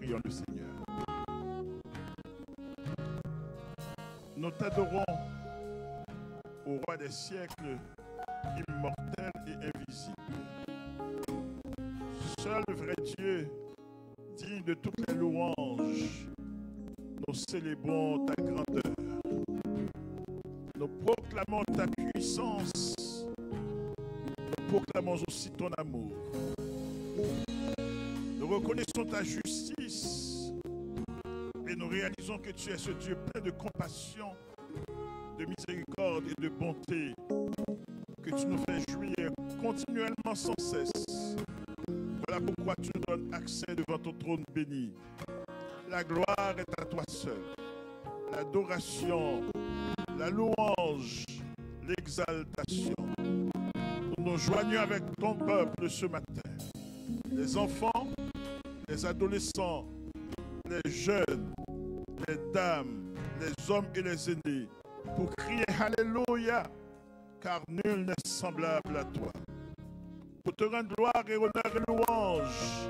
prions le Seigneur. Nous t'adorons, au roi des siècles, immortel et invisible. Seul vrai Dieu, digne de toutes les louanges, nous célébrons ta grandeur. Nous proclamons ta puissance. Nous proclamons aussi ton amour. Nous reconnaissons ta justice et nous réalisons que tu es ce Dieu plein de compassion, de miséricorde et de bonté, que tu nous fais jouir continuellement sans cesse. Voilà pourquoi tu nous donnes accès devant ton trône béni. La gloire est à toi seul. L'adoration, la louange, l'exaltation. Nous nous joignons avec ton peuple ce matin. Les enfants, les adolescents, les jeunes, les dames, les hommes et les aînés, pour crier Alléluia, car nul n'est semblable à toi. Pour te rendre gloire et honneur et louange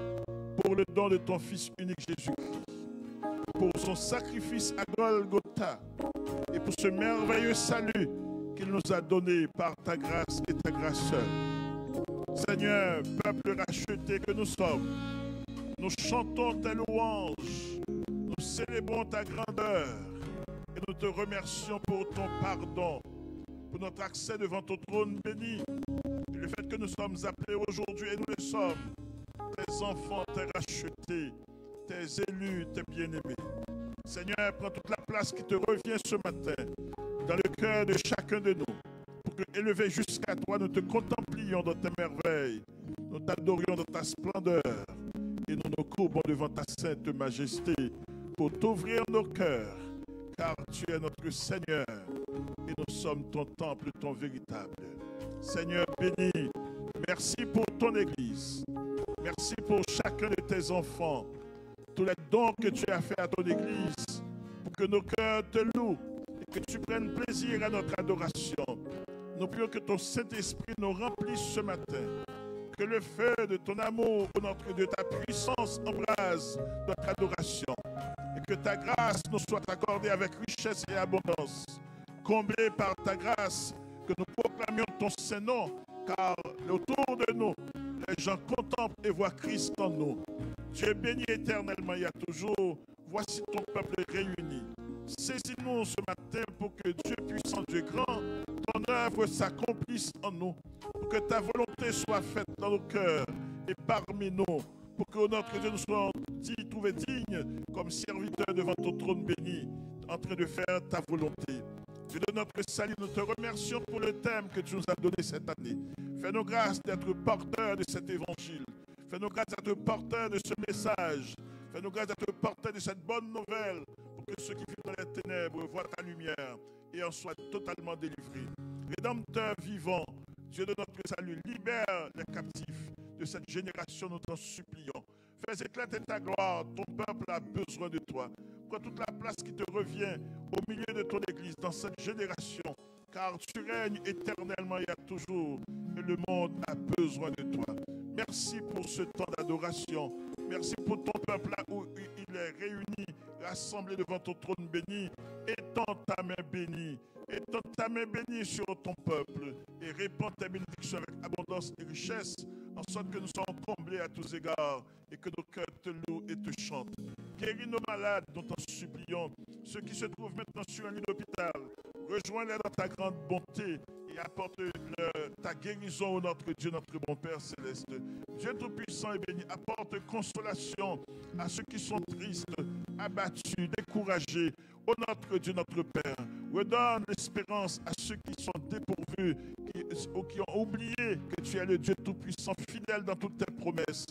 pour le don de ton Fils unique Jésus-Christ, pour son sacrifice à Golgotha et pour ce merveilleux salut qu'il nous a donné par ta grâce et ta grâce seule. Seigneur, peuple racheté que nous sommes, nous chantons ta louange, nous célébrons ta grandeur et nous te remercions pour ton pardon, pour notre accès devant ton trône béni, et le fait que nous sommes appelés aujourd'hui, et nous le sommes, tes enfants, tes rachetés, tes élus, tes bien-aimés. Seigneur, prends toute la place qui te revient ce matin dans le cœur de chacun de nous, pour que, élevés jusqu'à toi, nous te contemplions dans tes merveilles, nous t'adorions dans ta splendeur, et nous nous courbons devant ta sainte majesté pour t'ouvrir nos cœurs, car tu es notre Seigneur, et nous sommes ton temple, ton véritable. Seigneur béni, merci pour ton Église. Merci pour chacun de tes enfants. Tous les dons que tu as fait à ton Église, pour que nos cœurs te louent et que tu prennes plaisir à notre adoration. Nous prions que ton Saint-Esprit nous remplisse ce matin. Que le feu de ton amour, de ta puissance embrase notre adoration. Et que ta grâce nous soit accordée avec richesse et abondance. Comblés par ta grâce, que nous proclamions ton Saint-Nom, car autour de nous, les gens contemplent et voient Christ en nous. Dieu béni éternellement, il y a toujours. Voici ton peuple réuni. Saisis-nous ce matin pour que Dieu puissant, Dieu grand, ton œuvre s'accomplisse en nous, pour que ta volonté soit faite dans nos cœurs et parmi nous, pour que notre Dieu nous soit trouvé digne comme serviteur devant ton trône béni, en train de faire ta volonté. Dieu de notre salut, nous te remercions pour le thème que tu nous as donné cette année. Fais-nous grâce d'être porteurs de cet évangile. Fais-nous grâce d'être porteurs de ce message. Fais-nous grâce d'être porteurs de cette bonne nouvelle, pour que ceux qui vivent dans les ténèbres voient ta lumière et en soient totalement délivrés. Rédempteur vivant, Dieu de notre salut, libère les captifs de cette génération, nous t'en supplions. Fais éclater ta gloire, ton peuple a besoin de toi. Prends toute la place qui te revient au milieu de ton Église dans cette génération, car tu règnes éternellement et à toujours, et le monde a besoin de toi. Merci pour ce temps d'adoration. Merci pour ton peuple là où il est réuni, rassemblé devant ton trône béni. Étends ta main bénie. Étends ta main bénie sur ton peuple et répands tes bénédictions avec abondance et richesse, en sorte que nous soyons comblés à tous égards et que nos cœurs te louent et te chantent. Guéris nos malades dont t'en supplions, ceux qui se trouvent maintenant sur un lit d'hôpital. Rejoins-les dans ta grande bonté et apporte-leur ta guérison, ô notre Dieu, notre bon Père céleste. Dieu Tout-Puissant et béni, apporte consolation à ceux qui sont tristes, abattus, découragés. Ô notre Dieu, notre Père, redonne l'espérance à ceux qui sont dépourvus, qui ont oublié que tu es le Dieu Tout-Puissant, fidèle dans toutes tes promesses.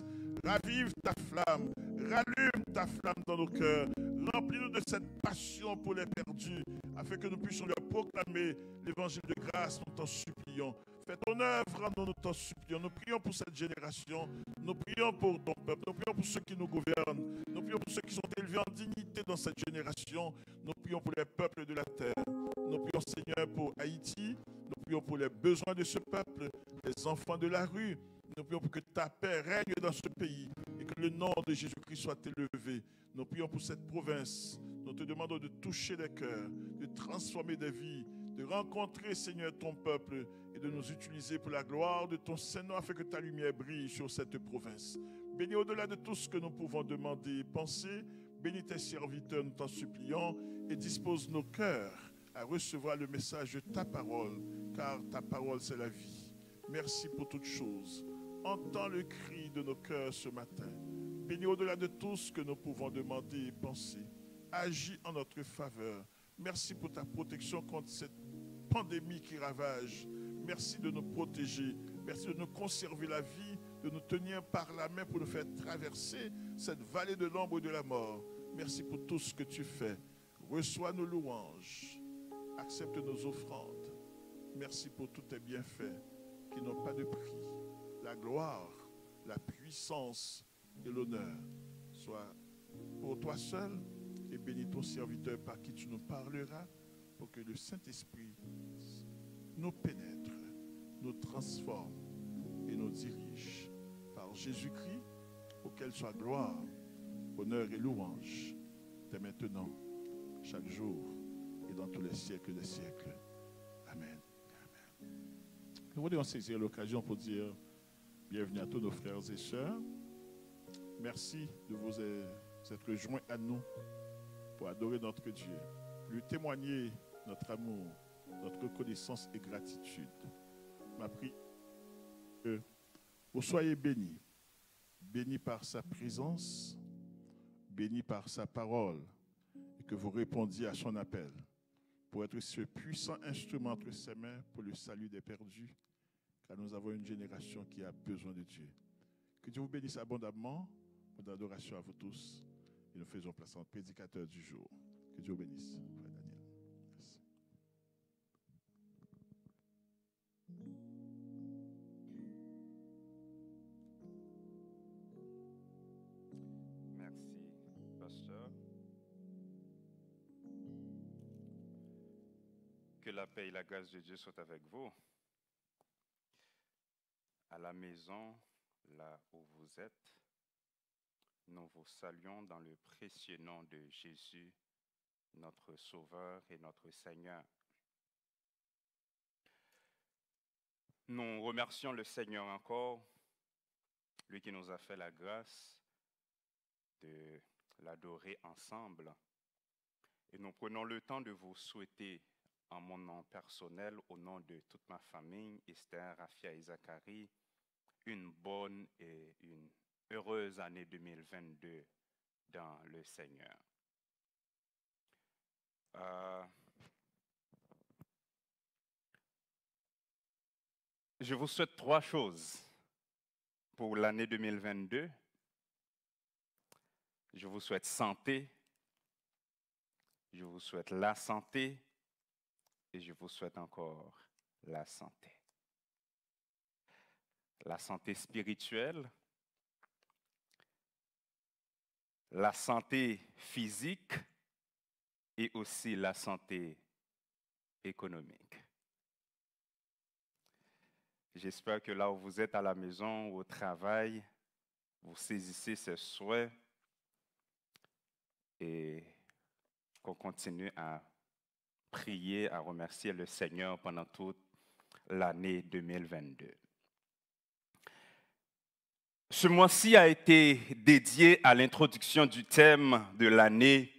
Ravive ta flamme, rallume ta flamme dans nos cœurs. Remplis-nous de cette passion pour les perdus, afin que nous puissions leur proclamer l'évangile de grâce, nous t'en supplions. Fais ton œuvre en nous, nous t'en supplions. Nous prions pour cette génération, nous prions pour ton peuple, nous prions pour ceux qui nous gouvernent, nous prions pour ceux qui sont élevés en dignité dans cette génération, nous prions pour les peuples de la terre. Nous prions, Seigneur, pour Haïti, nous prions pour les besoins de ce peuple, les enfants de la rue. Nous prions pour que ta paix règne dans ce pays et que le le nom de Jésus-Christ soit élevé. Nous prions pour cette province. Nous te demandons de toucher les cœurs, de transformer des vies, de rencontrer, Seigneur, ton peuple et de nous utiliser pour la gloire de ton Saint-Nom afin que ta lumière brille sur cette province. Bénis au-delà de tout ce que nous pouvons demander et penser. Bénis tes serviteurs, nous t'en supplions, et dispose nos cœurs à recevoir le message de ta parole, car ta parole, c'est la vie. Merci pour toutes choses. Entends le cri de nos cœurs ce matin. Bénis au-delà de tout ce que nous pouvons demander et penser. Agis en notre faveur. Merci pour ta protection contre cette pandémie qui ravage. Merci de nous protéger. Merci de nous conserver la vie, de nous tenir par la main pour nous faire traverser cette vallée de l'ombre et de la mort. Merci pour tout ce que tu fais. Reçois nos louanges. Accepte nos offrandes. Merci pour tous tes bienfaits qui n'ont pas de prix. La gloire, la puissance et l'honneur soient pour toi seul, et bénis ton serviteur par qui tu nous parleras pour que le Saint-Esprit nous pénètre, nous transforme et nous dirige. Par Jésus-Christ, auquel soit gloire, honneur et louange, dès maintenant, chaque jour et dans tous les siècles des siècles. Amen. Amen. Nous voudrions saisir l'occasion pour dire bienvenue à tous nos frères et sœurs. Merci de vous être joints à nous pour adorer notre Dieu, lui témoigner notre amour, notre reconnaissance et gratitude. Ma prière, que vous soyez bénis, bénis par sa présence, bénis par sa parole, et que vous répondiez à son appel pour être ce puissant instrument entre ses mains pour le salut des perdus, car nous avons une génération qui a besoin de Dieu. Que Dieu vous bénisse abondamment. Pour l'adoration à vous tous. Et nous faisons place en prédicateur du jour. Que Dieu vous bénisse. Frère Daniel. Merci. Merci, pasteur. Que la paix et la grâce de Dieu soient avec vous. À la maison, là où vous êtes, nous vous saluons dans le précieux nom de Jésus, notre Sauveur et notre Seigneur. Nous remercions le Seigneur encore, lui qui nous a fait la grâce de l'adorer ensemble. Et nous prenons le temps de vous souhaiter, en mon nom personnel, au nom de toute ma famille, Esther, Rafia et Zacharie, une bonne et une heureuse année 2022 dans le Seigneur. Je vous souhaite 3 choses pour l'année 2022. Je vous souhaite santé, je vous souhaite la santé et je vous souhaite encore la santé. La santé spirituelle, la santé physique et aussi la santé économique. J'espère que là où vous êtes à la maison ou au travail, vous saisissez ce souhait et qu'on continue à prier, à remercier le Seigneur pendant toute l'année 2022. Ce mois-ci a été dédié à l'introduction du thème de l'année,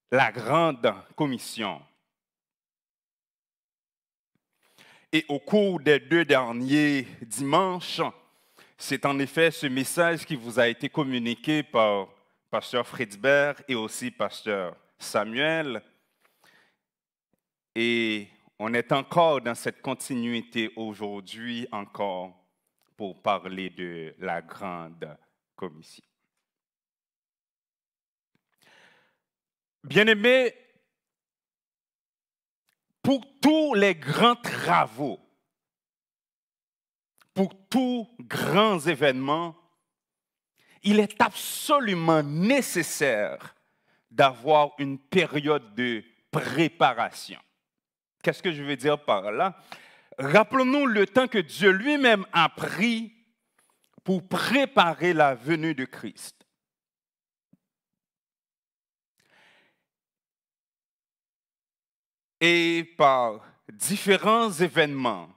la Grande Commission. Et au cours des 2 derniers dimanches, c'est en effet ce message qui vous a été communiqué par Pasteur Friedberg et aussi Pasteur Samuel. Et on est encore dans cette continuité aujourd'hui encore pour parler de la Grande Commission. Bien-aimés, pour tous les grands travaux, pour tous grands événements, il est absolument nécessaire d'avoir une période de préparation. Qu'est-ce que je veux dire par là? Rappelons-nous le temps que Dieu lui-même a pris pour préparer la venue de Christ. Et par différents événements,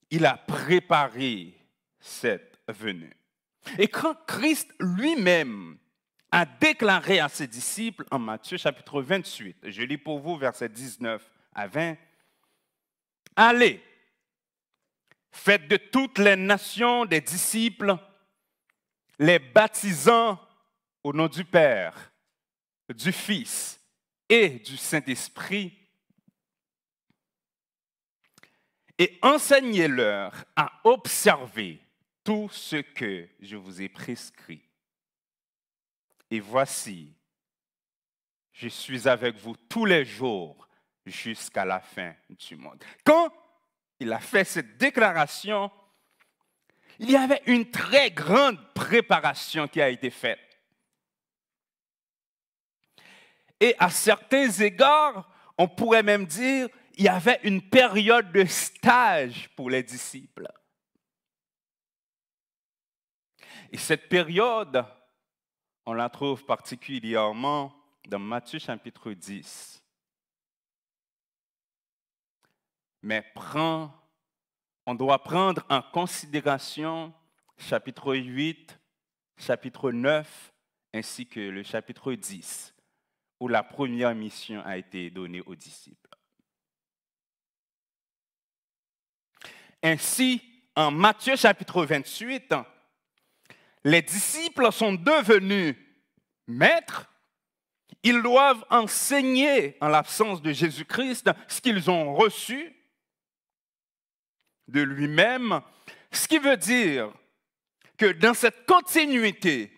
il a préparé cette venue. Et quand Christ lui-même a déclaré à ses disciples en Matthieu chapitre 28, je lis pour vous versets 19 à 20, « Allez, faites de toutes les nations des disciples, les baptisant au nom du Père, du Fils et du Saint-Esprit, et enseignez-leur à observer tout ce que je vous ai prescrit. Et voici, je suis avec vous tous les jours jusqu'à la fin du monde. » Quand il a fait cette déclaration, il y avait une très grande préparation qui a été faite. Et à certains égards, on pourrait même dire qu'il y avait une période de stage pour les disciples. Et cette période, on la trouve particulièrement dans Matthieu chapitre 10. Mais on doit prendre en considération chapitre 8, chapitre 9, ainsi que le chapitre 10, où la première mission a été donnée aux disciples. Ainsi, en Matthieu chapitre 28, les disciples sont devenus maîtres. Ils doivent enseigner en l'absence de Jésus-Christ ce qu'ils ont reçu de lui-même, ce qui veut dire que dans cette continuité,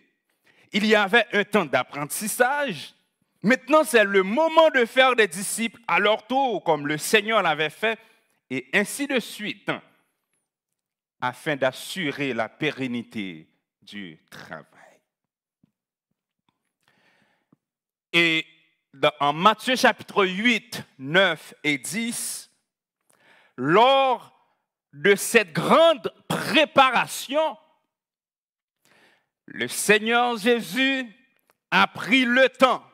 il y avait un temps d'apprentissage. Maintenant, c'est le moment de faire des disciples à leur tour, comme le Seigneur l'avait fait, et ainsi de suite, afin d'assurer la pérennité du travail. Et en Matthieu chapitre 8, 9 et 10, lors de cette grande préparation, le Seigneur Jésus a pris le temps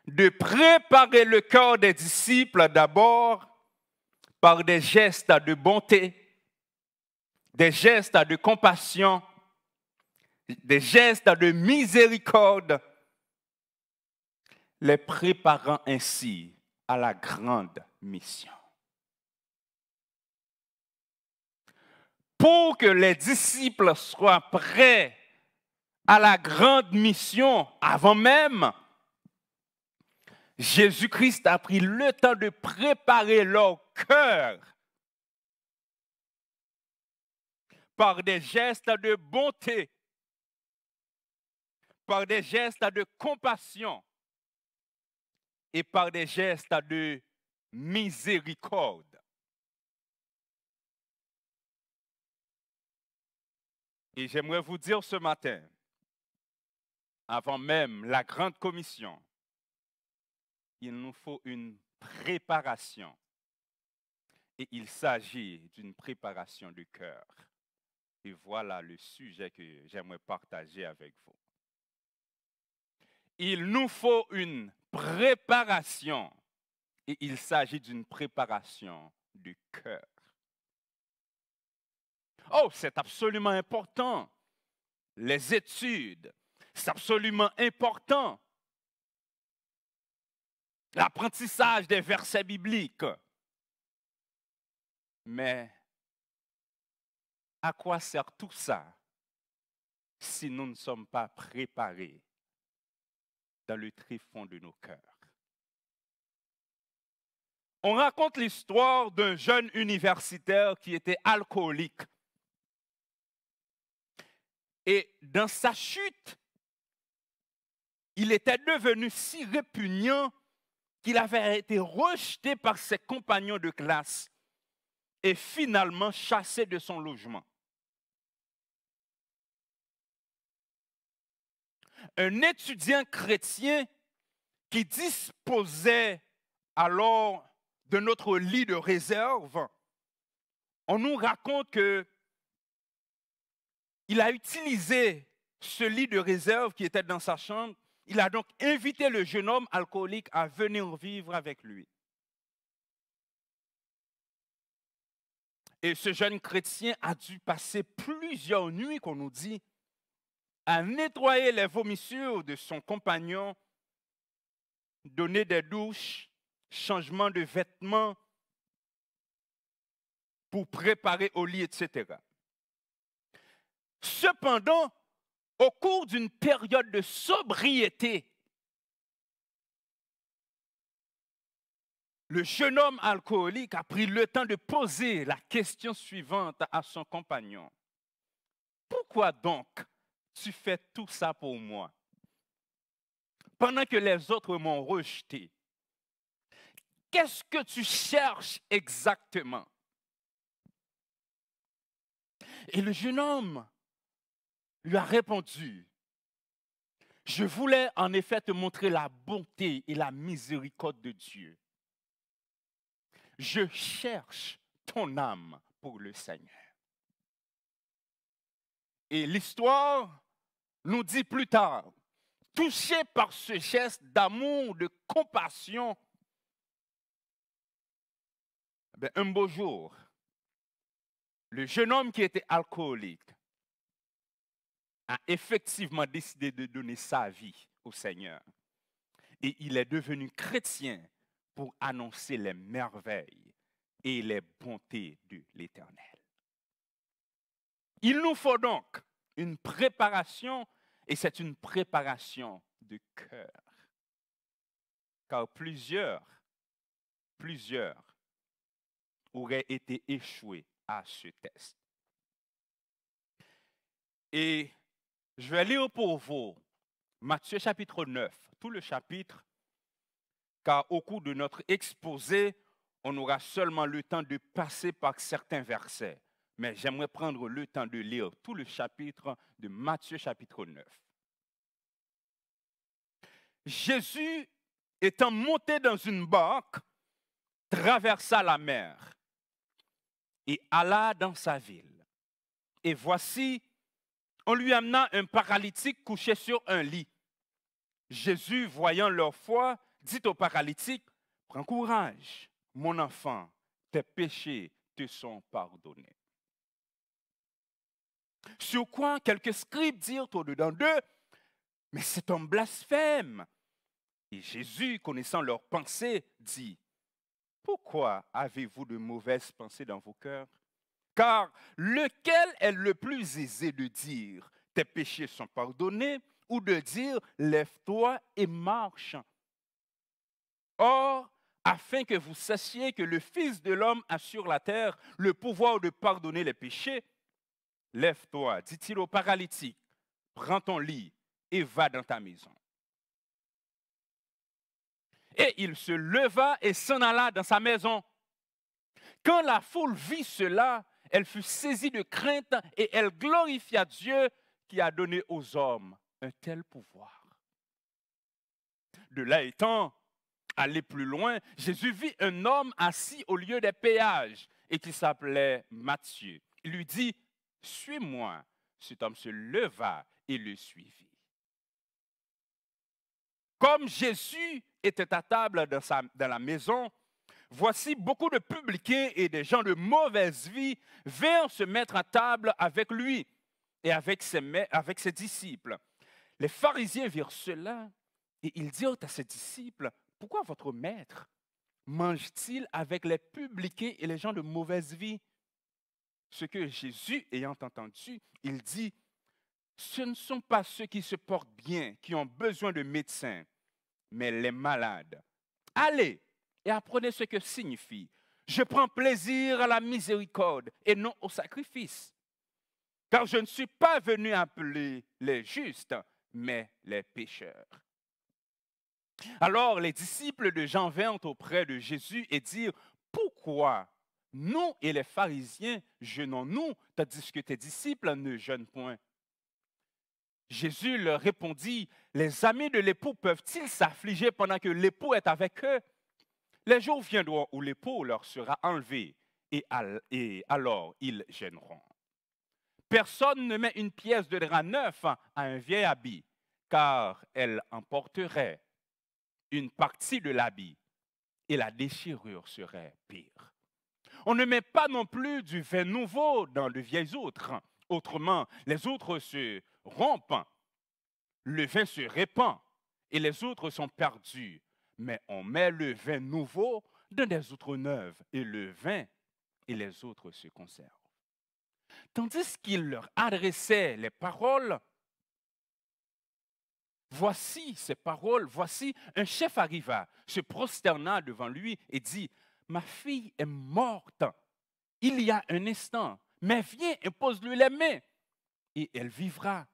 de préparer le cœur des disciples d'abord par des gestes de bonté, des gestes de compassion, des gestes de miséricorde, les préparant ainsi à la grande mission. Pour que les disciples soient prêts à la grande mission avant même, Jésus-Christ a pris le temps de préparer leur cœur par des gestes de bonté, par des gestes de compassion et par des gestes de miséricorde. Et j'aimerais vous dire ce matin, avant même la grande commission, il nous faut une préparation. Et il s'agit d'une préparation du cœur. Et voilà le sujet que j'aimerais partager avec vous. Il nous faut une préparation. Et il s'agit d'une préparation du cœur. Oh, c'est absolument important. Les études, c'est absolument important. L'apprentissage des versets bibliques. Mais à quoi sert tout ça si nous ne sommes pas préparés dans le tréfonds de nos cœurs? On raconte l'histoire d'un jeune universitaire qui était alcoolique. Et dans sa chute, il était devenu si répugnant qu'il avait été rejeté par ses compagnons de classe et finalement chassé de son logement. Un étudiant chrétien qui disposait alors de notre lit de réserve, on nous raconte que il a utilisé ce lit de réserve qui était dans sa chambre. Il a donc invité le jeune homme alcoolique à venir vivre avec lui. Et ce jeune chrétien a dû passer plusieurs nuits, qu'on nous dit, à nettoyer les vomissures de son compagnon, donner des douches, changement de vêtements pour préparer au lit, etc. Cependant, au cours d'une période de sobriété, le jeune homme alcoolique a pris le temps de poser la question suivante à son compagnon. Pourquoi donc tu fais tout ça pour moi? Pendant que les autres m'ont rejeté, qu'est-ce que tu cherches exactement? Et le jeune homme lui a répondu, je voulais en effet te montrer la bonté et la miséricorde de Dieu. Je cherche ton âme pour le Seigneur. Et l'histoire nous dit plus tard, touché par ce geste d'amour, de compassion, un beau jour, le jeune homme qui était alcoolique a effectivement décidé de donner sa vie au Seigneur. Et il est devenu chrétien pour annoncer les merveilles et les bontés de l'Éternel. Il nous faut donc une préparation, et c'est une préparation de cœur. Car plusieurs auraient été échoués à ce test. Et je vais lire pour vous Matthieu chapitre 9, tout le chapitre, car au cours de notre exposé, on aura seulement le temps de passer par certains versets. Mais j'aimerais prendre le temps de lire tout le chapitre de Matthieu chapitre 9. Jésus, étant monté dans une barque, traversa la mer et alla dans sa ville. Et voici, on lui amena un paralytique couché sur un lit. Jésus, voyant leur foi, dit au paralytique, « Prends courage, mon enfant, tes péchés te sont pardonnés. » Sur quoi quelques scribes dirent au-dedans d'eux, « Mais c'est un blasphème. » Et Jésus, connaissant leurs pensées, dit, « Pourquoi avez-vous de mauvaises pensées dans vos cœurs? Car lequel est le plus aisé de dire, tes péchés sont pardonnés, ou de dire, lève-toi et marche? Or, afin que vous sachiez que le Fils de l'homme a sur la terre le pouvoir de pardonner les péchés, lève-toi, dit-il au paralytique, prends ton lit et va dans ta maison. Et il se leva et s'en alla dans sa maison. Quand la foule vit cela, elle fut saisie de crainte et elle glorifia Dieu qui a donné aux hommes un tel pouvoir. De là étant, allé plus loin, Jésus vit un homme assis au lieu des péages et qui s'appelait Matthieu. Il lui dit, « Suis-moi. » Cet homme se leva et le suivit. Comme Jésus était à table dans la maison, voici beaucoup de publicains et des gens de mauvaise vie vinrent se mettre à table avec lui et avec ses disciples. Les pharisiens virent cela et ils dirent à ses disciples, « Pourquoi votre maître mange-t-il avec les publicains et les gens de mauvaise vie? » Ce que Jésus, ayant entendu, il dit, « Ce ne sont pas ceux qui se portent bien, qui ont besoin de médecins, mais les malades. Allez et apprenez ce que signifie. Je prends plaisir à la miséricorde et non au sacrifice. Car je ne suis pas venu appeler les justes, mais les pécheurs. » Alors les disciples de Jean vinrent auprès de Jésus et dirent, « Pourquoi nous et les pharisiens jeûnons-nous, tandis que tes disciples ne jeûnent point? » Jésus leur répondit, « Les amis de l'époux peuvent-ils s'affliger pendant que l'époux est avec eux? Les jours viendront où l'époux leur sera enlevé, et alors ils jeûneront. Personne ne met une pièce de drap neuf à un vieil habit, car elle emporterait une partie de l'habit et la déchirure serait pire. On ne met pas non plus du vin nouveau dans de vieilles outres. Autrement, les outres se rompent, le vin se répand et les outres sont perdues. Mais on met le vin nouveau dans des outres neuves et le vin et les outres se conservent. Tandis qu'il leur adressait les paroles, voici ces paroles, voici un chef arriva, se prosterna devant lui et dit, ma fille est morte il y a un instant, mais viens, impose-lui les mains et elle vivra.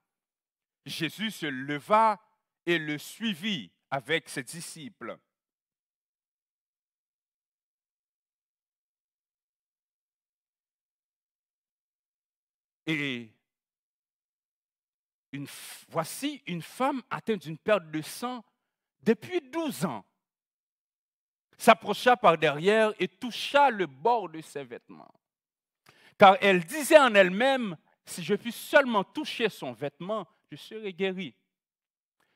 Jésus se leva et le suivit avec ses disciples. Et voici une femme atteinte d'une perte de sang depuis 12 ans. S'approcha par derrière et toucha le bord de ses vêtements. Car elle disait en elle-même, si je puis seulement toucher son vêtement, je serai guérie.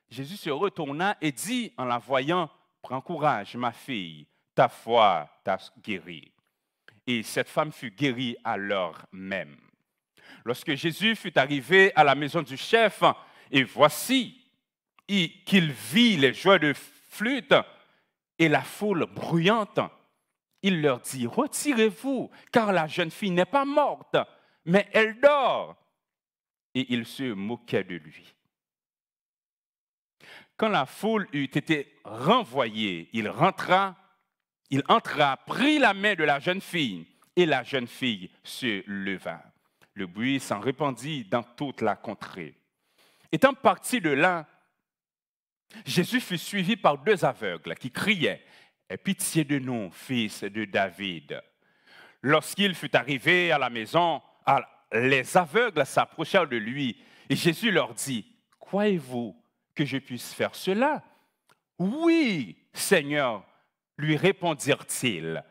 Jésus se retourna et dit en la voyant, prends courage, ma fille, ta foi t'a guérie. Et cette femme fut guérie à l'heure même. Lorsque Jésus fut arrivé à la maison du chef, et voici qu'il vit les joueurs de flûte et la foule bruyante, il leur dit, retirez-vous, car la jeune fille n'est pas morte, mais elle dort. Et il se moquait de lui. Quand la foule eut été renvoyée, il entra, prit la main de la jeune fille, et la jeune fille se leva. Le bruit s'en répandit dans toute la contrée. Étant parti de là, Jésus fut suivi par 2 aveugles qui criaient, « Aie pitié de nous, fils de David. » Lorsqu'il fut arrivé à la maison, les aveugles s'approchèrent de lui et Jésus leur dit, « Croyez-vous que je puisse faire cela? » « Oui, Seigneur, lui répondirent-ils.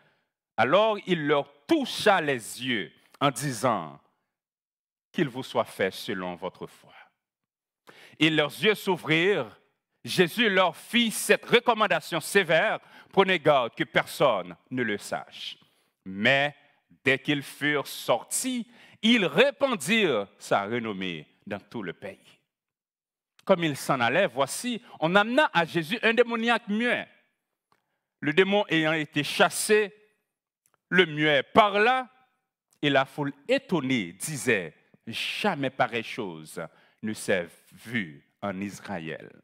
Alors il leur toucha les yeux en disant, « Qu'il vous soit fait selon votre foi. » Et leurs yeux s'ouvrirent. Jésus leur fit cette recommandation sévère, « Prenez garde que personne ne le sache. » Mais dès qu'ils furent sortis, ils répandirent sa renommée dans tout le pays. Comme il s'en allait, voici, on amena à Jésus un démoniaque muet. Le démon ayant été chassé, le muet parla, et la foule étonnée disait, « Jamais pareille chose ne s'est vue en Israël. »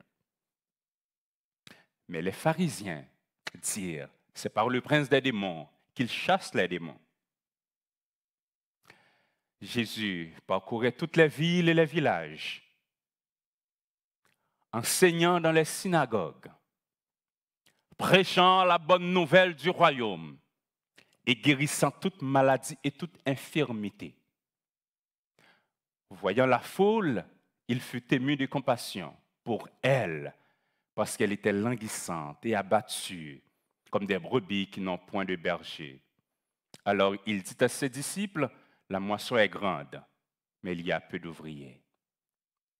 Mais les pharisiens dirent, « C'est par le prince des démons qu'il chasse les démons. » Jésus parcourait toutes les villes et les villages, enseignant dans les synagogues, prêchant la bonne nouvelle du royaume et guérissant toute maladie et toute infirmité. Voyant la foule, il fut ému de compassion pour elle, parce qu'elle était languissante et abattue, comme des brebis qui n'ont point de berger. Alors il dit à ses disciples, « La moisson est grande, mais il y a peu d'ouvriers.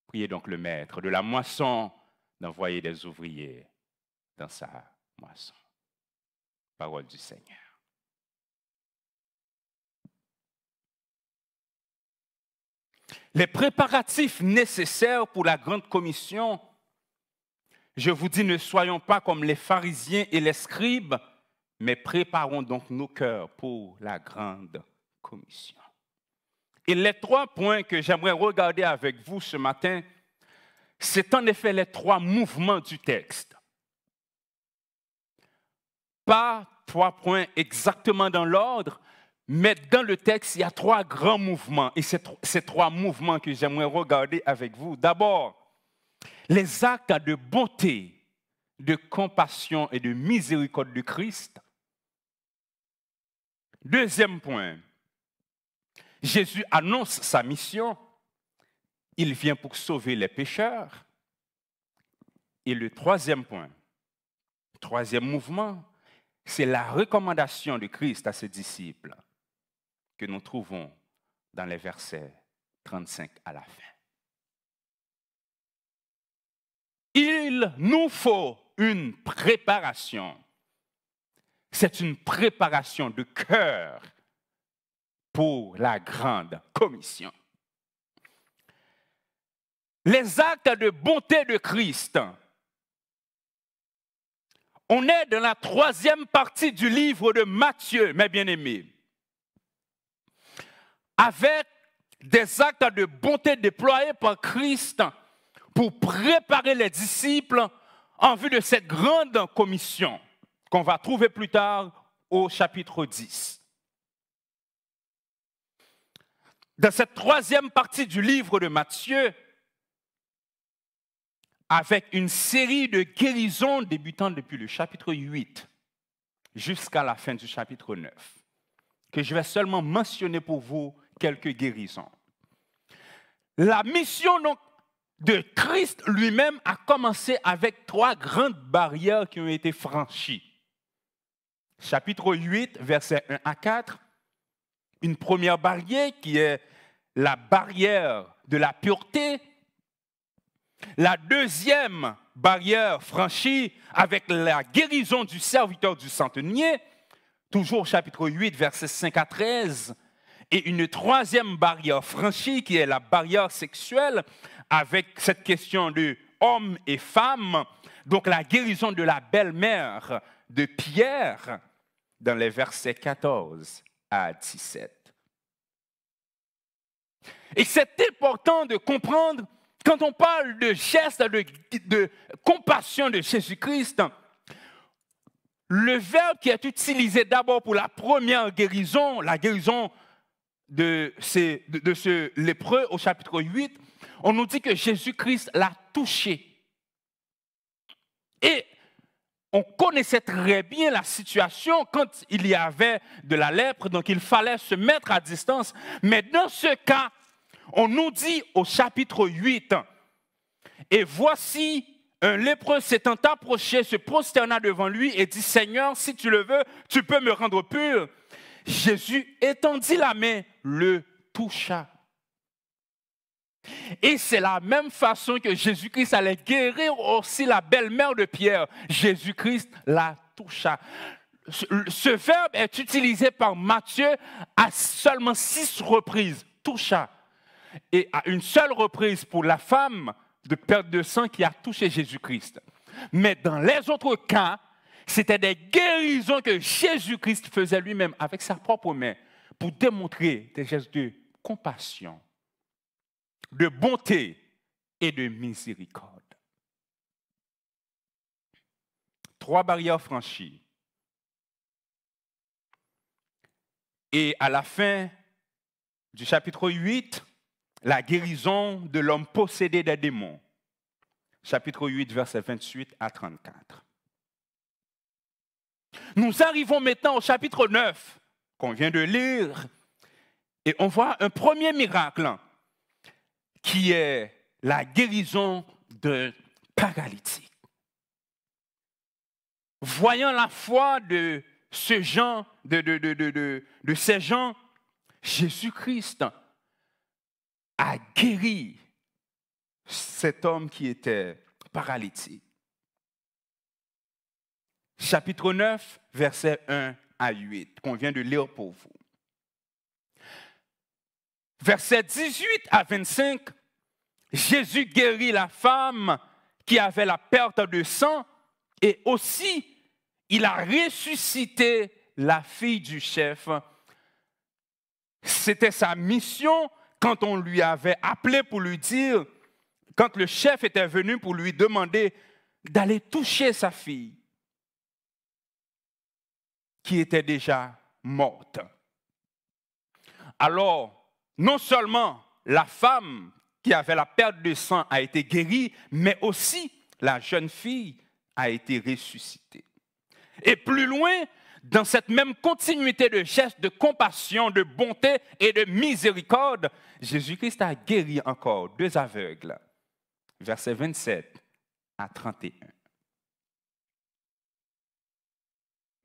Priez donc le maître de la moisson d'envoyer des ouvriers dans sa moisson. » Parole du Seigneur. Les préparatifs nécessaires pour la grande commission, je vous dis, ne soyons pas comme les pharisiens et les scribes, mais préparons donc nos cœurs pour la grande commission. Et les 3 points que j'aimerais regarder avec vous ce matin, c'est en effet les 3 mouvements du texte. Pas 3 points exactement dans l'ordre, mais dans le texte, il y a 3 grands mouvements. Et c'est ces 3 mouvements que j'aimerais regarder avec vous. D'abord, les actes de bonté, de compassion et de miséricorde de Christ. Deuxième point, Jésus annonce sa mission. Il vient pour sauver les pécheurs. Et le 3e point, 3e mouvement, c'est la recommandation de Christ à ses disciples que nous trouvons dans les versets 35 à la fin. Il nous faut une préparation. C'est une préparation de cœur pour la grande commission. Les actes de bonté de Christ. On est dans la 3e partie du livre de Matthieu, mes bien-aimés, avec des actes de bonté déployés par Christ pour préparer les disciples en vue de cette grande commission qu'on va trouver plus tard au chapitre 10. Dans cette 3e partie du livre de Matthieu, avec une série de guérisons débutant depuis le chapitre 8 jusqu'à la fin du chapitre 9, que je vais seulement mentionner pour vous quelques guérisons. La mission donc de Christ lui-même a commencé avec 3 grandes barrières qui ont été franchies. Chapitre 8, versets 1 à 4, une première barrière qui est la barrière de la pureté. La deuxième barrière franchie avec la guérison du serviteur du centenier, toujours chapitre 8, versets 5 à 13, et une troisième barrière franchie qui est la barrière sexuelle avec cette question de hommes et femmes, donc la guérison de la belle-mère de Pierre dans les versets 14 à 17. Et c'est important de comprendre, quand on parle de geste de compassion de Jésus-Christ, le verbe qui est utilisé d'abord pour la première guérison, la guérison de ce lépreux au chapitre 8, on nous dit que Jésus-Christ l'a touché. Et on connaissait très bien la situation quand il y avait de la lèpre, donc il fallait se mettre à distance. Mais dans ce cas, on nous dit au chapitre 8, « Et voici un lépreux s'étant approché, se prosterna devant lui et dit, « Seigneur, si tu le veux, tu peux me rendre pur. » Jésus étendit la main, le toucha. Et c'est la même façon que Jésus-Christ allait guérir aussi la belle-mère de Pierre. Jésus-Christ la toucha. Ce verbe est utilisé par Matthieu à seulement 6 reprises. Toucha. Et à une seule reprise pour la femme de perte de sang qui a touché Jésus-Christ. Mais dans les autres cas, c'était des guérisons que Jésus-Christ faisait lui-même avec sa propre main pour démontrer des gestes de compassion, de bonté et de miséricorde. 3 barrières franchies. Et à la fin du chapitre 8, la guérison de l'homme possédé des démons. Chapitre 8, versets 28 à 34. Nous arrivons maintenant au chapitre 9, qu'on vient de lire, et on voit un premier miracle qui est la guérison d'un paralytique. Voyant la foi de ces gens, Jésus-Christ a guéri cet homme qui était paralytique. Chapitre 9, versets 1 à 8, qu'on vient de lire pour vous. Versets 18 à 25, Jésus guérit la femme qui avait la perte de sang et aussi il a ressuscité la fille du chef. C'était sa mission quand on lui avait appelé pour lui dire, quand le chef était venu pour lui demander d'aller toucher sa fille, qui était déjà morte. Alors, non seulement la femme qui avait la perte de sang a été guérie, mais aussi la jeune fille a été ressuscitée. Et plus loin, dans cette même continuité de gestes de compassion, de bonté et de miséricorde, Jésus-Christ a guéri encore 2 aveugles. Versets 27 à 31.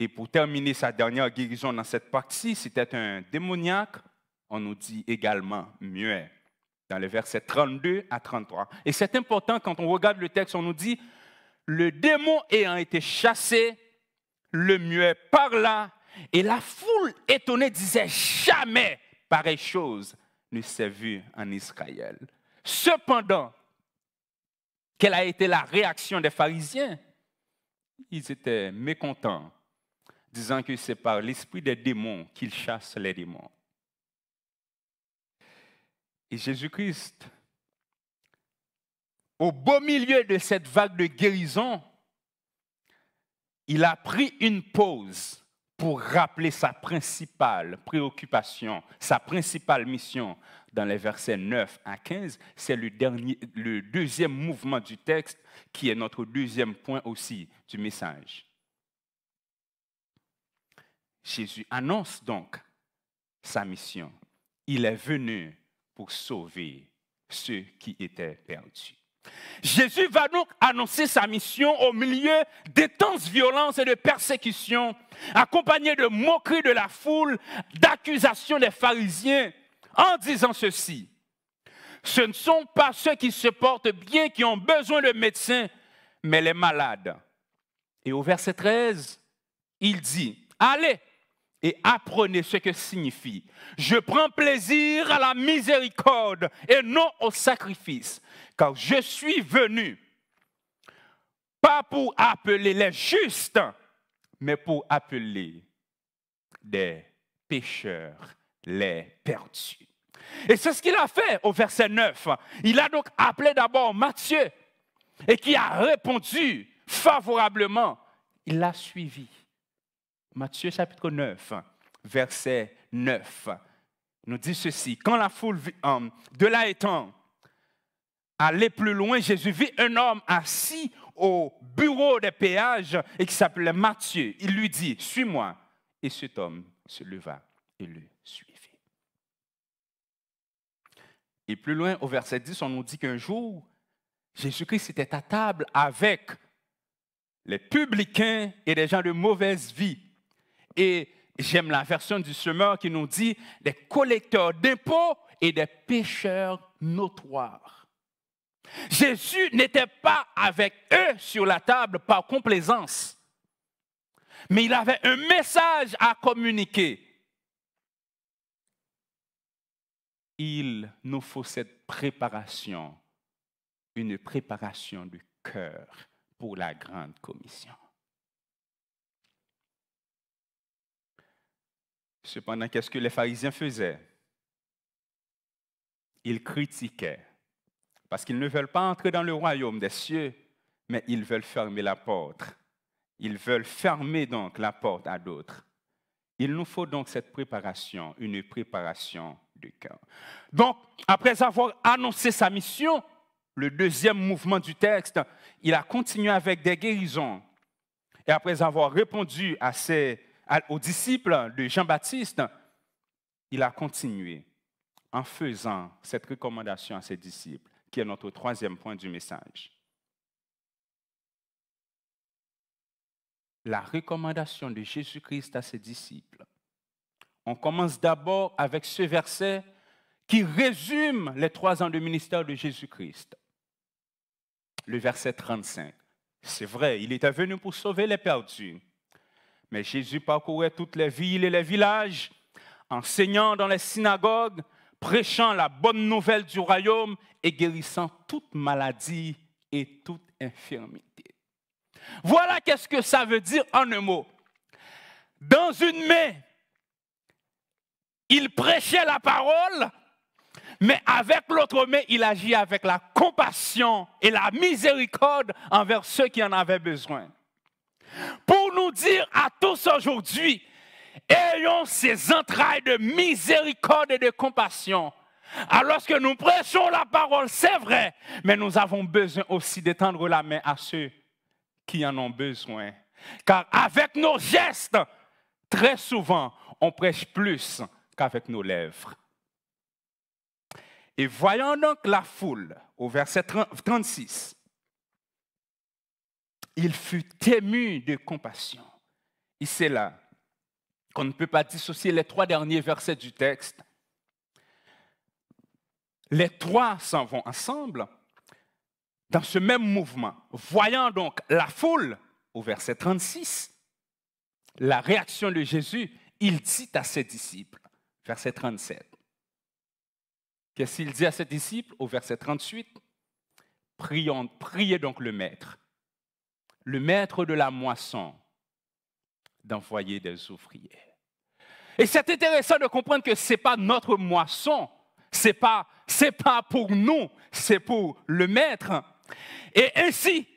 Et pour terminer sa dernière guérison dans cette partie, c'était un démoniaque, on nous dit également muet. dans les versets 32 à 33. Et c'est important, quand on regarde le texte, on nous dit, le démon ayant été chassé, le muet parla, et la foule étonnée disait, jamais pareille chose ne s'est vue en Israël. Cependant, quelle a été la réaction des pharisiens? Ils étaient mécontents, disant que c'est par l'esprit des démons qu'ils chassent les démons. Et Jésus-Christ, au beau milieu de cette vague de guérison, il a pris une pause pour rappeler sa principale préoccupation, sa principale mission. Dans les versets 9 à 15, c'est le deuxième mouvement du texte qui est notre deuxième point aussi du message. Jésus annonce donc sa mission. Il est venu pour sauver ceux qui étaient perdus. Jésus va donc annoncer sa mission au milieu d'intenses violences et de persécutions, accompagné de moqueries de la foule, d'accusations des pharisiens, en disant ceci: ce ne sont pas ceux qui se portent bien qui ont besoin de médecins, mais les malades. Et au verset 13, il dit: allez et apprenez ce que signifie « Je prends plaisir à la miséricorde et non au sacrifice, car je suis venu, pas pour appeler les justes, mais pour appeler des pécheurs les perdus. » Et c'est ce qu'il a fait au verset 9. Il a donc appelé d'abord Matthieu, et qui a répondu favorablement. Il l'a suivi. Matthieu chapitre 9, verset 9, nous dit ceci. Quand la foule, de là étant, allait plus loin, Jésus vit un homme assis au bureau des péages et qui s'appelait Matthieu. Il lui dit, suis-moi. Et cet homme se leva et le suivit. Et plus loin, au verset 10, on nous dit qu'un jour, Jésus-Christ était à table avec les publicains et des gens de mauvaise vie. Et j'aime la version du semeur qui nous dit des collecteurs d'impôts et des pécheurs notoires. Jésus n'était pas avec eux sur la table par complaisance, mais il avait un message à communiquer. Il nous faut cette préparation, une préparation du cœur pour la grande commission. Cependant, qu'est-ce que les pharisiens faisaient? Ils critiquaient, parce qu'ils ne veulent pas entrer dans le royaume des cieux, mais ils veulent fermer la porte. Ils veulent fermer donc la porte à d'autres. Il nous faut donc cette préparation, une préparation du cœur. Donc, après avoir annoncé sa mission, le deuxième mouvement du texte, il a continué avec des guérisons. Et après avoir répondu aux disciples de Jean-Baptiste, il a continué en faisant cette recommandation à ses disciples, qui est notre troisième point du message. La recommandation de Jésus-Christ à ses disciples. On commence d'abord avec ce verset qui résume les 3 ans de ministère de Jésus-Christ. Le verset 35. C'est vrai, il était venu pour sauver les perdus. Mais Jésus parcourait toutes les villes et les villages, enseignant dans les synagogues, prêchant la bonne nouvelle du royaume et guérissant toute maladie et toute infirmité. Voilà qu'est-ce que ça veut dire en un mot. Dans une main, il prêchait la parole, mais avec l'autre main, il agit avec la compassion et la miséricorde envers ceux qui en avaient besoin. Pour nous dire à tous aujourd'hui, ayons ces entrailles de miséricorde et de compassion. Alors que nous prêchons la parole, c'est vrai, mais nous avons besoin aussi d'étendre la main à ceux qui en ont besoin. Car avec nos gestes, très souvent, on prêche plus qu'avec nos lèvres. Et voyant donc la foule, au verset 36, il fut ému de compassion. Et c'est là qu'on ne peut pas dissocier les 3 derniers versets du texte. les trois s'en vont ensemble dans ce même mouvement. Voyant donc la foule, au verset 36, la réaction de Jésus, il dit à ses disciples, verset 37. Qu'est-ce qu'il dit à ses disciples au verset 38? Priez donc le maître de la moisson, d'envoyer des ouvriers. Et c'est intéressant de comprendre que ce n'est pas notre moisson, ce n'est pas pour nous, c'est pour le maître. Et ainsi,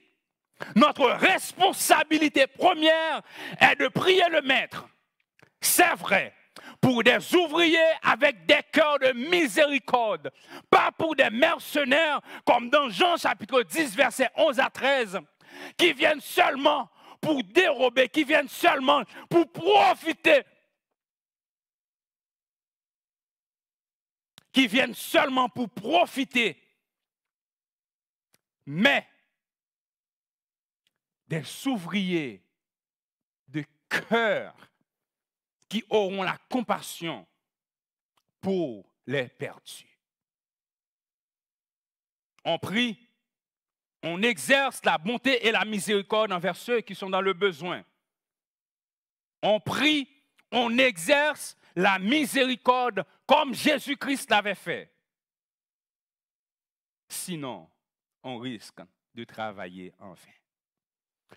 notre responsabilité première est de prier le maître. C'est vrai, pour des ouvriers avec des cœurs de miséricorde, pas pour des mercenaires comme dans Jean chapitre 10, versets 11 à 13, qui viennent seulement pour dérober, qui viennent seulement pour profiter, mais des ouvriers de cœur qui auront la compassion pour les perdus. On prie, on exerce la bonté et la miséricorde envers ceux qui sont dans le besoin. On prie, on exerce la miséricorde comme Jésus-Christ l'avait fait. Sinon, on risque de travailler en vain.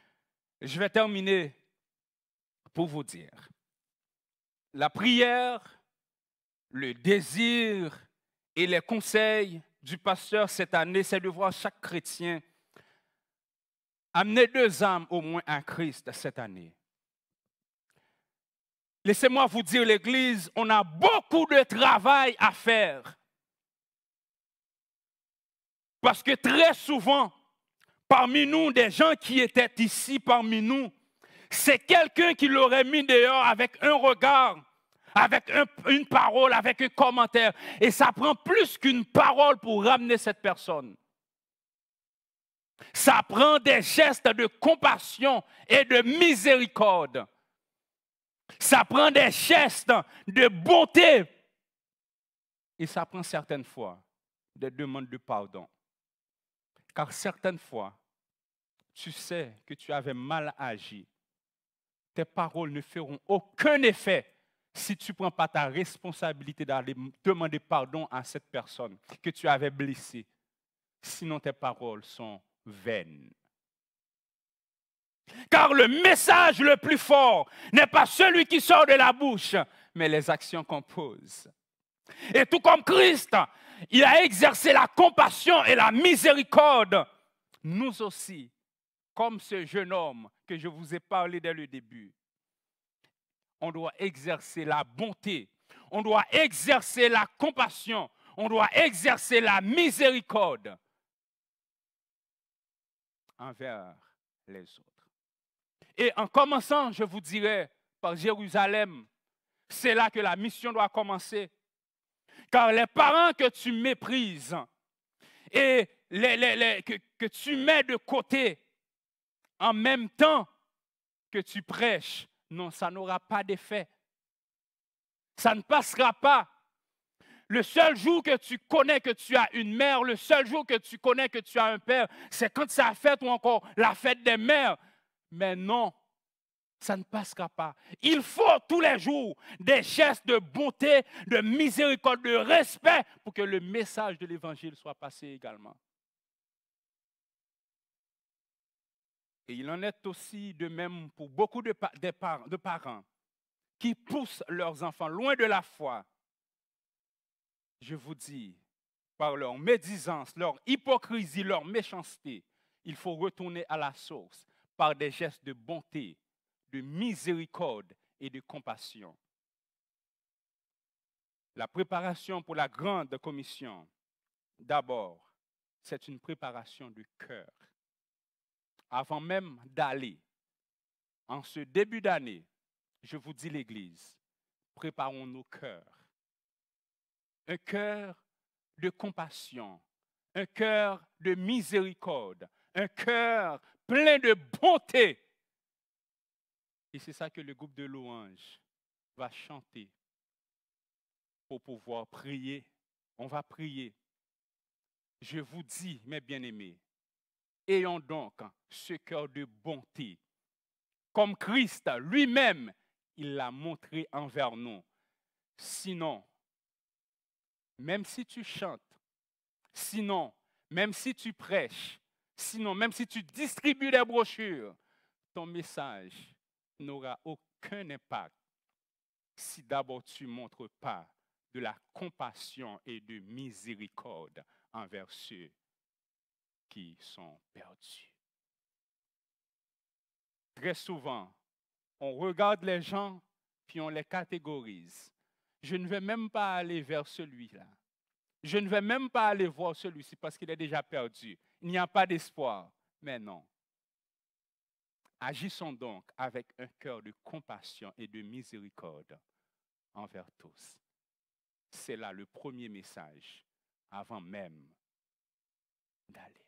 Je vais terminer pour vous dire, la prière, le désir et les conseils du pasteur cette année, c'est de voir chaque chrétien amener 2 âmes au moins à Christ cette année. Laissez-moi vous dire, l'Église, on a beaucoup de travail à faire. Parce que très souvent, parmi nous, des gens qui étaient ici parmi nous, c'est quelqu'un qui l'aurait mis dehors avec un regard, avec une parole, avec un commentaire. Et ça prend plus qu'une parole pour ramener cette personne. Ça prend des gestes de compassion et de miséricorde. Ça prend des gestes de bonté. Et ça prend certaines fois des demandes de pardon. Car certaines fois, tu sais que tu avais mal agi. Tes paroles ne feront aucun effet si tu ne prends pas ta responsabilité d'aller demander pardon à cette personne que tu avais blessée. Sinon, tes paroles sont vaines. Car le message le plus fort n'est pas celui qui sort de la bouche, mais les actions qu'on pose. Et tout comme Christ, il a exercé la compassion et la miséricorde. Nous aussi, comme ce jeune homme que je vous ai parlé dès le début, on doit exercer la bonté, on doit exercer la compassion, on doit exercer la miséricorde envers les autres. Et en commençant, je vous dirais, par Jérusalem, c'est là que la mission doit commencer. Car les parents que tu méprises et que tu mets de côté en même temps que tu prêches, non, ça n'aura pas d'effet. Ça ne passera pas. Le seul jour que tu connais que tu as une mère, le seul jour que tu connais que tu as un père, c'est quand c'est la fête ou encore la fête des mères. Mais non, ça ne passera pas. Il faut tous les jours des gestes de bonté, de miséricorde, de respect pour que le message de l'Évangile soit passé également. Et il en est aussi de même pour beaucoup de parents qui poussent leurs enfants loin de la foi. Je vous dis, par leur médisance, leur hypocrisie, leur méchanceté, il faut retourner à la source par des gestes de bonté, de miséricorde et de compassion. La préparation pour la grande commission, d'abord, c'est une préparation de cœur. Avant même d'aller, en ce début d'année, je vous dis l'Église, préparons nos cœurs. Un cœur de compassion, un cœur de miséricorde, un cœur plein de bonté. Et c'est ça que le groupe de louanges va chanter pour pouvoir prier. On va prier je vous dis, mes bien-aimés, ayons donc ce cœur de bonté, comme Christ lui-même, il l'a montré envers nous. Sinon, même si tu chantes, sinon, même si tu prêches, sinon, même si tu distribues des brochures, ton message n'aura aucun impact si d'abord tu ne montres pas de la compassion et de miséricorde envers ceux qui sont perdus. Très souvent, on regarde les gens puis on les catégorise. Je ne vais même pas aller vers celui-là. Je ne vais même pas aller voir celui-ci parce qu'il est déjà perdu. Il n'y a pas d'espoir. Mais non. Agissons donc avec un cœur de compassion et de miséricorde envers tous. C'est là le premier message avant même d'aller.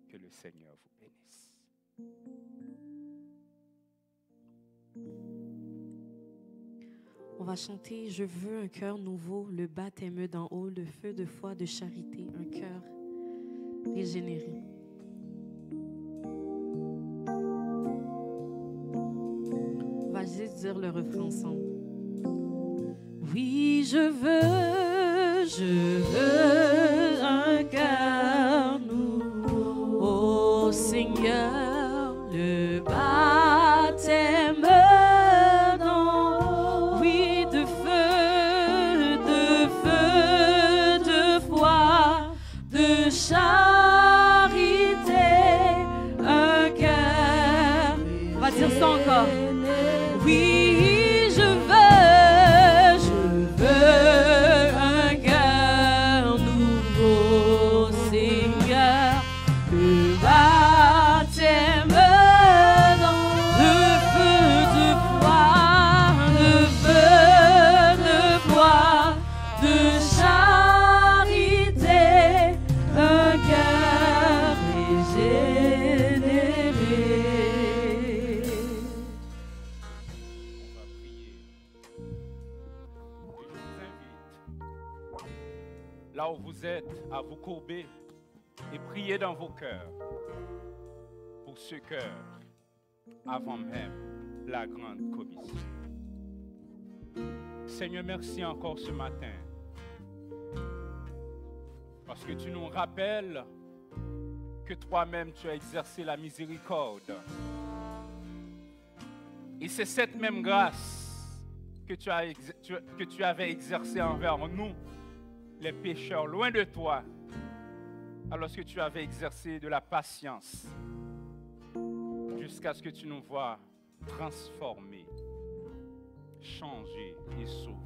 Que le Seigneur vous bénisse. On va chanter « Je veux un cœur nouveau, le baptême d'en haut, le feu de foi, de charité, un cœur régénéré. » On va juste dire le refrain ensemble. Oui, je veux un cœur nouveau, ô Seigneur, le baptême d'en haut, oui, de feu, de foi, de charité, un cœur. On va dire ça encore. Oui, je veux un cœur nouveau, Seigneur, le baptême de foi, de charité, un cœur régénéré. Là où vous êtes, à vous courber et prier dans vos cœurs pour ce cœur avant même la grande commission. Seigneur, merci encore ce matin parce que tu nous rappelles que toi-même tu as exercé la miséricorde. Et c'est cette même grâce que tu avais exercée envers nous, les pécheurs, loin de toi, alors que tu avais exercé de la patience jusqu'à ce que tu nous vois transformés, changés et sauvés.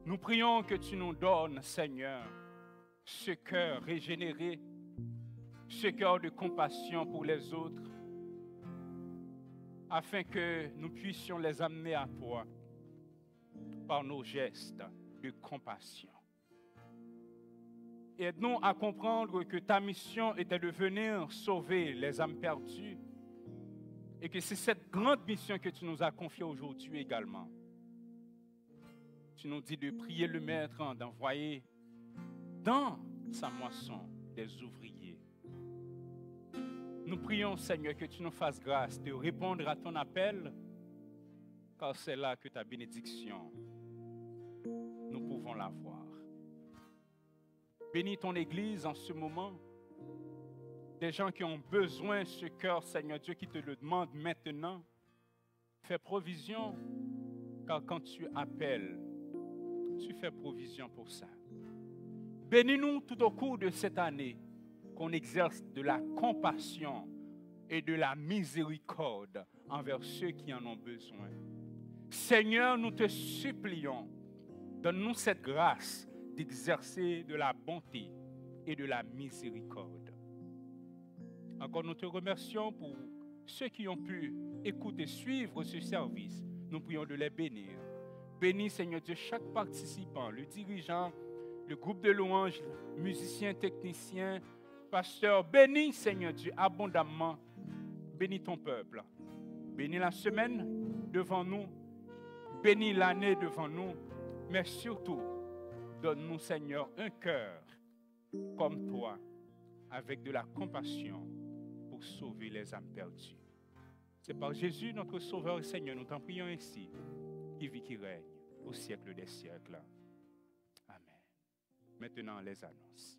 Nous prions que tu nous donnes, Seigneur, ce cœur régénéré, ce cœur de compassion pour les autres, afin que nous puissions les amener à toi par nos gestes de compassion. Aide-nous à comprendre que ta mission était de venir sauver les âmes perdues et que c'est cette grande mission que tu nous as confiée aujourd'hui également. Tu nous dis de prier le Maître, d'envoyer dans sa moisson des ouvriers. Nous prions, Seigneur, que tu nous fasses grâce de répondre à ton appel, car c'est là que ta bénédiction, nous pouvons la voir. Bénis ton Église en ce moment. Des gens qui ont besoin de ce cœur, Seigneur Dieu, qui te le demandent maintenant. Fais provision, car quand tu appelles, tu fais provision pour ça. Bénis-nous tout au cours de cette année, qu'on exerce de la compassion et de la miséricorde envers ceux qui en ont besoin. Seigneur, nous te supplions, donne-nous cette grâce d'exercer de la bonté et de la miséricorde. Encore nous te remercions pour ceux qui ont pu écouter, suivre ce service. Nous prions de les bénir. Bénis, Seigneur Dieu, chaque participant, le dirigeant, le groupe de louanges, musiciens, techniciens, pasteurs. Bénis, Seigneur Dieu, abondamment. Bénis ton peuple. Bénis la semaine devant nous. Bénis l'année devant nous. Mais surtout, donne-nous, Seigneur, un cœur comme toi, avec de la compassion pour sauver les âmes perdues. C'est par Jésus, notre Sauveur et Seigneur, nous t'en prions ainsi, qui vit, qui règne au siècle des siècles. Amen. Maintenant, les annonces.